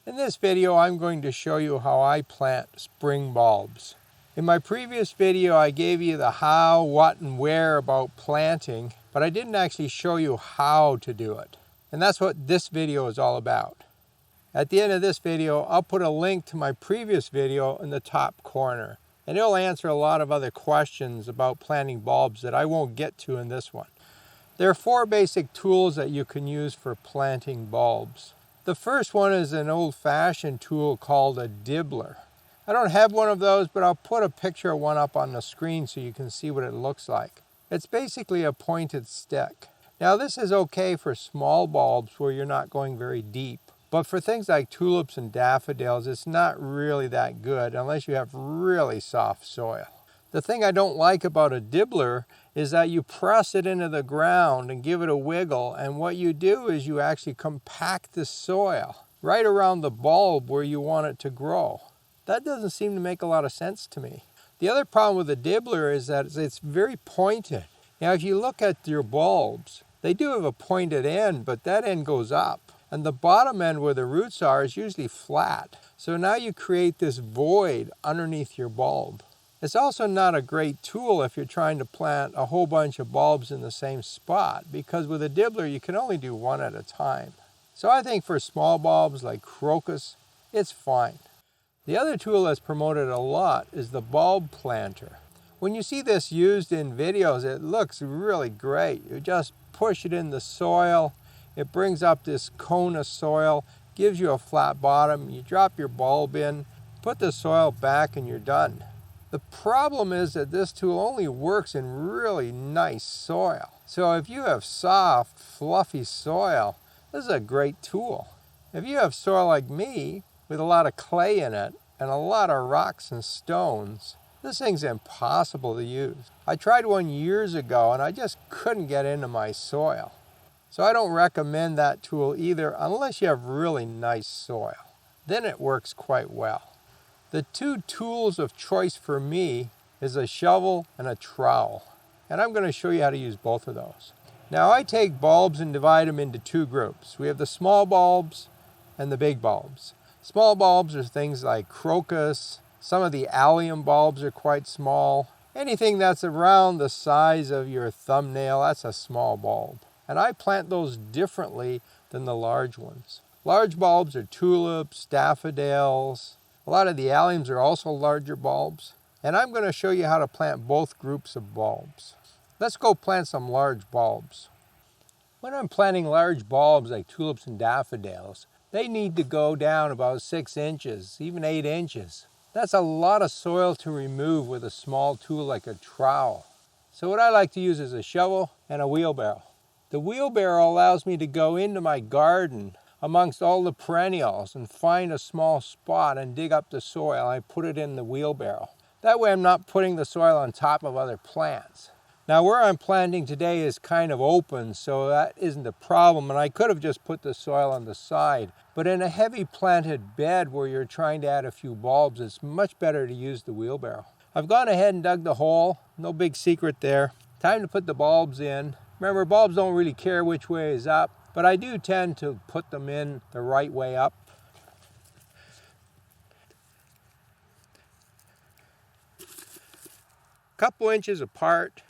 In this video, I'm going to show you how I plant spring bulbs. In my previous video, I gave you the how, what, and where about planting, but I didn't actually show you how to do it. And that's what this video is all about. At the end of this video, I'll put a link to my previous video in the top corner, and it'll answer a lot of other questions about planting bulbs that I won't get to in this one. There are 4 basic tools that you can use for planting bulbs. The first one is an old-fashioned tool called a dibdler. I don't have one of those, but I'll put a picture of one up on the screen so you can see what it looks like. It's basically a pointed stick. Now this is okay for small bulbs where you're not going very deep, but for things like tulips and daffodils, it's not really that good unless you have really soft soil. The thing I don't like about a dibdler is that you press it into the ground and give it a wiggle, and what you do is you actually compact the soil right around the bulb where you want it to grow. That doesn't seem to make a lot of sense to me. The other problem with a dibdler is that it's very pointed. Now if you look at your bulbs, they do have a pointed end, but that end goes up. And the bottom end where the roots are is usually flat. So now you create this void underneath your bulb. It's also not a great tool if you're trying to plant a whole bunch of bulbs in the same spot, because with a dibdler you can only do one at a time. So I think for small bulbs like crocus, it's fine. The other tool that's promoted a lot is the bulb planter. When you see this used in videos, it looks really great. You just push it in the soil, it brings up this cone of soil, gives you a flat bottom, you drop your bulb in, put the soil back, and you're done. The problem is that this tool only works in really nice soil. So if you have soft, fluffy soil, this is a great tool. If you have soil like me, with a lot of clay in it, and a lot of rocks and stones, this thing's impossible to use. I tried one years ago and I just couldn't get into my soil. So I don't recommend that tool either unless you have really nice soil. Then it works quite well. The 2 tools of choice for me is a shovel and a trowel. And I'm going to show you how to use both of those. Now I take bulbs and divide them into 2 groups. We have the small bulbs and the big bulbs. Small bulbs are things like crocus. Some of the allium bulbs are quite small. Anything that's around the size of your thumbnail, that's a small bulb. And I plant those differently than the large ones. Large bulbs are tulips, daffodils. A lot of the alliums are also larger bulbs. And I'm going to show you how to plant both groups of bulbs. Let's go plant some large bulbs. When I'm planting large bulbs like tulips and daffodils, they need to go down about 6 inches, even 8 inches. That's a lot of soil to remove with a small tool like a trowel. So what I like to use is a shovel and a wheelbarrow. The wheelbarrow allows me to go into my garden amongst all the perennials and find a small spot and dig up the soil. I put it in the wheelbarrow. That way I'm not putting the soil on top of other plants. Now where I'm planting today is kind of open, so that isn't a problem, and I could have just put the soil on the side. But in a heavy planted bed where you're trying to add a few bulbs, it's much better to use the wheelbarrow. I've gone ahead and dug the hole, no big secret there. Time to put the bulbs in. Remember, bulbs don't really care which way is up, but I do tend to put them in the right way up. A couple inches apart.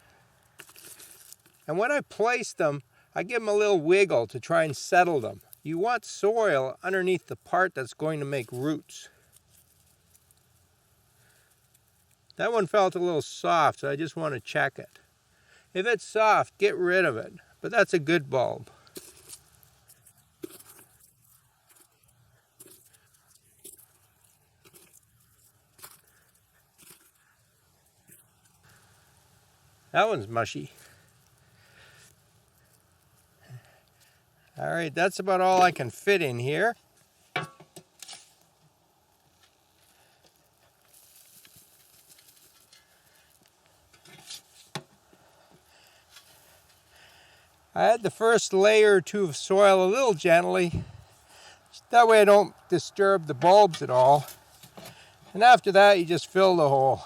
And when I place them, I give them a little wiggle to try and settle them. You want soil underneath the part that's going to make roots. That one felt a little soft, so I just want to check it. If it's soft, get rid of it, but that's a good bulb. That one's mushy. All right, that's about all I can fit in here. I add the first layer or 2 of soil a little gently. That way I don't disturb the bulbs at all. And after that, you just fill the hole.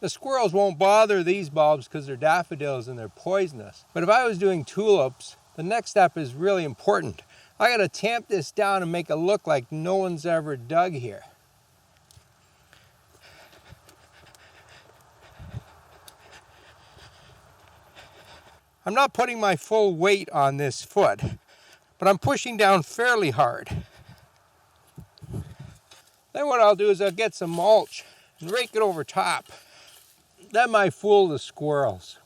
The squirrels won't bother these bulbs because they're daffodils and they're poisonous. But if I was doing tulips, the next step is really important. I gotta tamp this down and make it look like no one's ever dug here. I'm not putting my full weight on this foot, but I'm pushing down fairly hard. Then what I'll do is I'll get some mulch and rake it over top. That might fool the squirrels.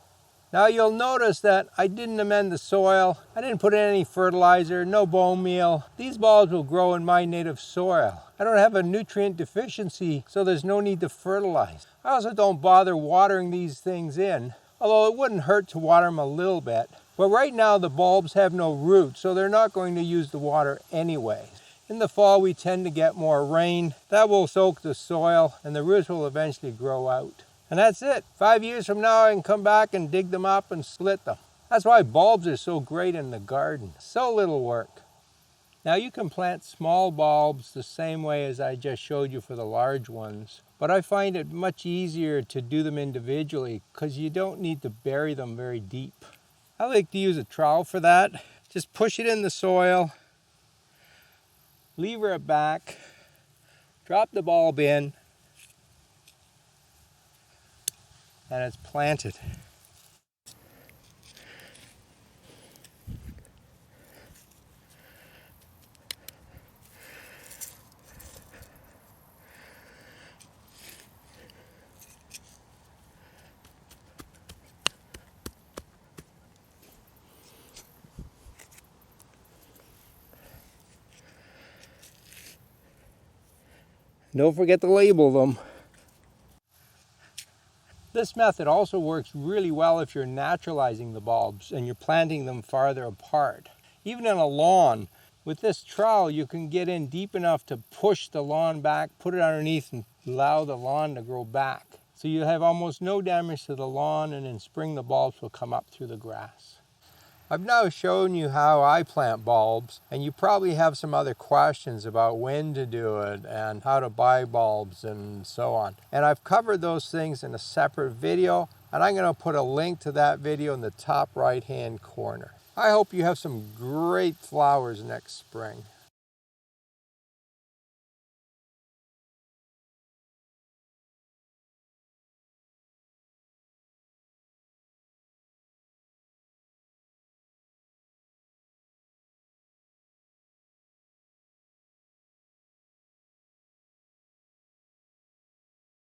Now you'll notice that I didn't amend the soil. I didn't put in any fertilizer, no bone meal. These bulbs will grow in my native soil. I don't have a nutrient deficiency, so there's no need to fertilize. I also don't bother watering these things in, although it wouldn't hurt to water them a little bit. But right now the bulbs have no roots, so they're not going to use the water anyway. In the fall we tend to get more rain. That will soak the soil and the roots will eventually grow out. And that's it. 5 years from now I can come back and dig them up and split them. That's why bulbs are so great in the garden. So little work. Now you can plant small bulbs the same way as I just showed you for the large ones. But I find it much easier to do them individually because you don't need to bury them very deep. I like to use a trowel for that. Just push it in the soil, lever it back, drop the bulb in, and it's planted. Don't forget to label them. This method also works really well if you're naturalizing the bulbs and you're planting them farther apart. Even in a lawn, with this trowel you can get in deep enough to push the lawn back, put it underneath and allow the lawn to grow back. So you have almost no damage to the lawn, and in spring the bulbs will come up through the grass. I've now shown you how I plant bulbs, and you probably have some other questions about when to do it and how to buy bulbs and so on. And I've covered those things in a separate video, and I'm going to put a link to that video in the top right-hand corner. I hope you have some great flowers next spring.